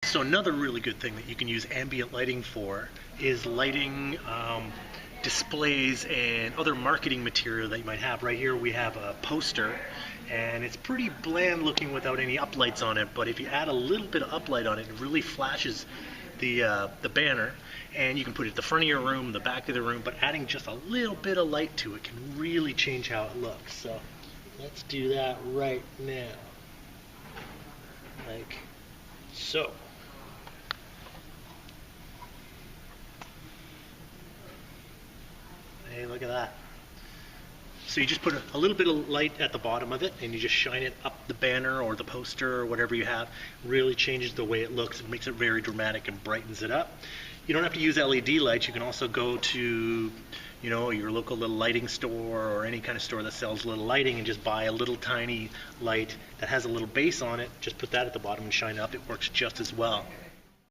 So another really good thing that you can use ambient lighting for is lighting displays and other marketing material that you might have. Right here we have a poster, and it's pretty bland looking without any uplights on it, but if you add a little bit of uplight on it, it really flashes the banner, and you can put it at the front of your room, the back of the room, but adding just a little bit of light to it can really change how it looks. So let's do that right now, like so. Hey, look at that. So you just put a little bit of light at the bottom of it, and you just shine it up the banner or the poster or whatever you have. Really changes the way it looks. It makes it very dramatic and brightens it up. You don't have to use LED lights. You can also go to, you know, your local little lighting store or any kind of store that sells little lighting and just buy a little tiny light that has a little base on it. Just put that at the bottom and shine it up. It works just as well.